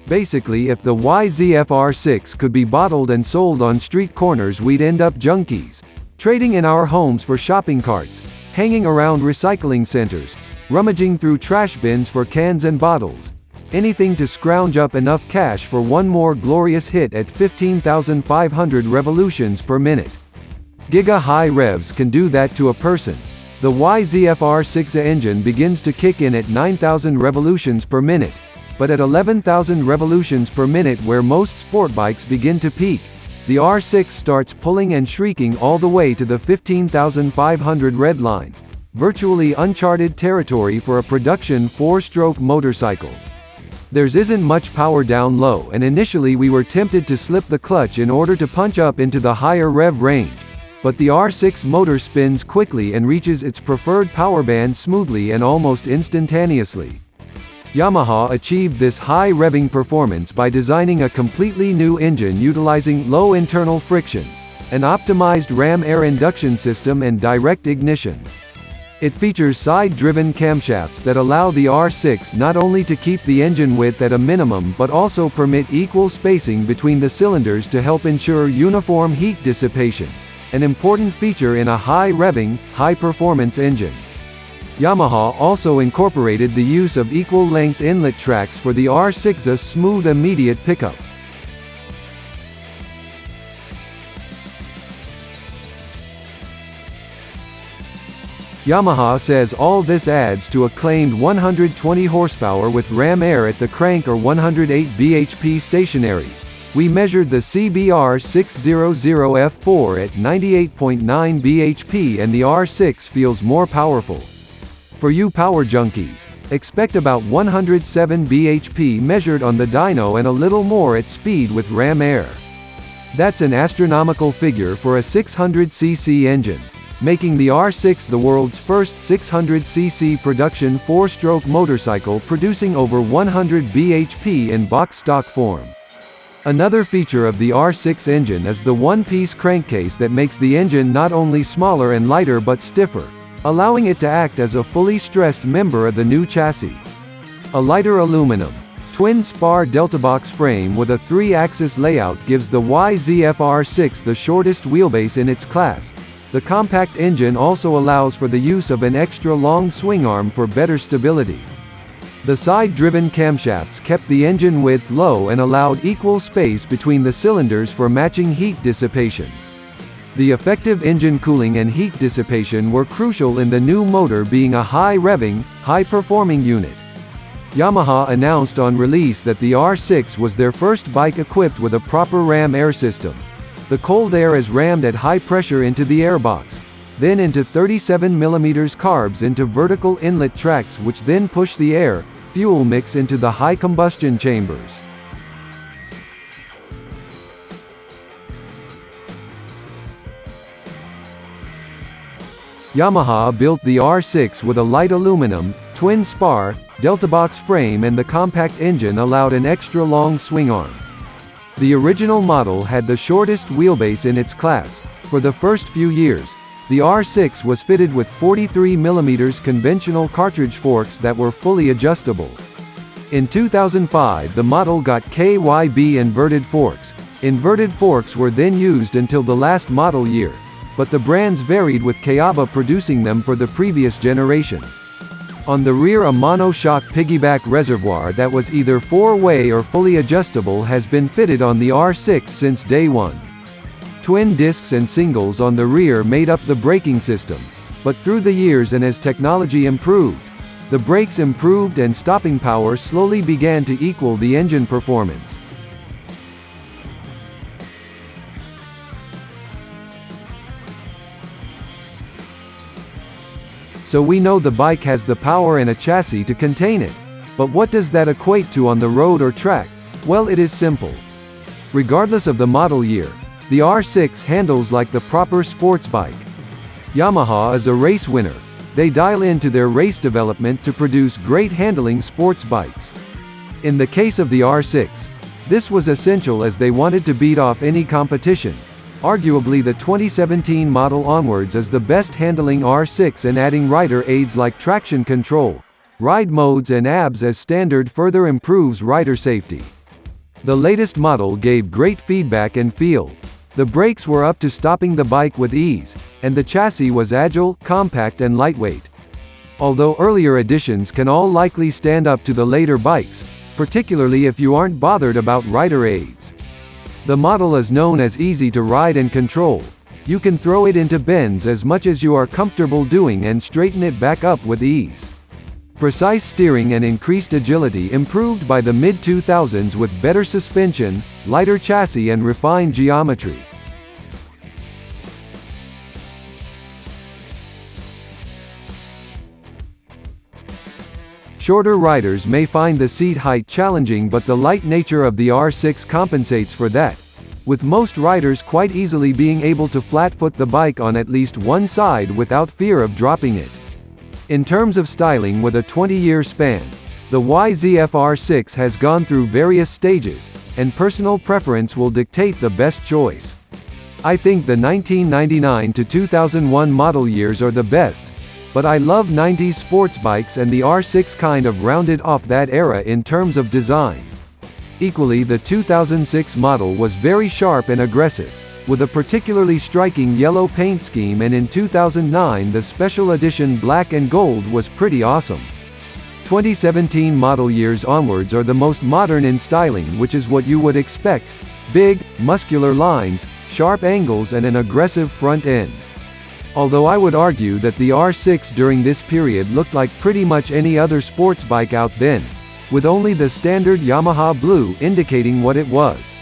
Basically, if the YZF R6 could be bottled and sold on street corners, we'd end up junkies. Trading in our homes for shopping carts, hanging around recycling centers, rummaging through trash bins for cans and bottles. Anything to scrounge up enough cash for one more glorious hit at 15,500 revolutions per minute. Giga high revs can do that to a person. The YZF R6 engine begins to kick in at 9,000 revolutions per minute, but at 11,000 revolutions per minute, where most sport bikes begin to peak, the R6 starts pulling and shrieking all the way to the 15,500 redline. Virtually uncharted territory for a production 4-stroke motorcycle. There's isn't much power down low, and initially we were tempted to slip the clutch in order to punch up into the higher rev range. But the R6 motor spins quickly and reaches its preferred power band smoothly and almost instantaneously. Yamaha achieved this high revving performance by designing a completely new engine utilizing low internal friction, an optimized ram air induction system and direct ignition. It features side-driven camshafts that allow the R6 not only to keep the engine width at a minimum but also permit equal spacing between the cylinders to help ensure uniform heat dissipation, an important feature in a high-revving, high-performance engine. Yamaha also incorporated the use of equal-length inlet tracks for the R6's smooth immediate pickup. Yamaha says all this adds to a claimed 120 horsepower with ram air at the crank or 108 bhp stationary. We measured the CBR 600F4 at 98.9 bhp and the R6 feels more powerful. For you power junkies, expect about 107 bhp measured on the dyno and a little more at speed with ram air. That's an astronomical figure for a 600cc engine, making the R6 the world's first 600cc production 4-stroke motorcycle producing over 100 bhp in box stock form. Another feature of the R6 engine is the one-piece crankcase that makes the engine not only smaller and lighter but stiffer, allowing it to act as a fully stressed member of the new chassis. A lighter aluminum, twin-spar deltabox frame with a 3-axis layout gives the YZF R6 the shortest wheelbase in its class. The compact engine also allows for the use of an extra long swing arm for better stability. The side-driven camshafts kept the engine width low and allowed equal space between the cylinders for matching heat dissipation. The effective engine cooling and heat dissipation were crucial in the new motor being a high-revving, high-performing unit. Yamaha announced on release that the R6 was their first bike equipped with a proper ram air system. The cold air is rammed at high pressure into the airbox, then into 37mm carbs into vertical inlet tracks, which then push the air-fuel mix into the high combustion chambers. Yamaha built the R6 with a light aluminum, twin-spar, deltabox frame, and the compact engine allowed an extra long swing arm. The original model had the shortest wheelbase in its class. For the first few years, the R6 was fitted with 43mm conventional cartridge forks that were fully adjustable. In 2005 the model got KYB inverted forks. Inverted forks were then used until the last model year, but the brands varied with Kayaba producing them for the previous generation. On the rear, a monoshock piggyback reservoir that was either 4-way or fully adjustable has been fitted on the R6 since day one. Twin discs and singles on the rear made up the braking system, but through the years and as technology improved, the brakes improved and stopping power slowly began to equal the engine performance. So we know the bike has the power and a chassis to contain it. But what does that equate to on the road or track? Well, it is simple. Regardless of the model year, the R6 handles like the proper sports bike. Yamaha is a race winner. They dial into their race development to produce great handling sports bikes. In the case of the R6, this was essential as they wanted to beat off any competition. Arguably the 2017 model onwards is the best handling R6, and adding rider aids like traction control, ride modes and ABS as standard further improves rider safety. The latest model gave great feedback and feel. The brakes were up to stopping the bike with ease, and the chassis was agile, compact and lightweight. Although earlier editions can all likely stand up to the later bikes, particularly if you aren't bothered about rider aids. The model is known as easy to ride and control. You can throw it into bends as much as you are comfortable doing and straighten it back up with ease. Precise steering and increased agility improved by the mid-2000s with better suspension, lighter chassis and refined geometry. Shorter riders may find the seat height challenging, but the light nature of the R6 compensates for that, with most riders quite easily being able to flat-foot the bike on at least one side without fear of dropping it. In terms of styling with a 20-year span, the YZF R6 has gone through various stages, and personal preference will dictate the best choice. I think the 1999 to 2001 model years are the best, but I love 90s sports bikes, and the R6 kind of rounded off that era in terms of design. Equally, the 2006 model was very sharp and aggressive, with a particularly striking yellow paint scheme, and in 2009 the special edition black and gold was pretty awesome. 2017 model years onwards are the most modern in styling, which is what you would expect: big, muscular lines, sharp angles and an aggressive front end. Although I would argue that the R6 during this period looked like pretty much any other sports bike out then, with only the standard Yamaha blue indicating what it was.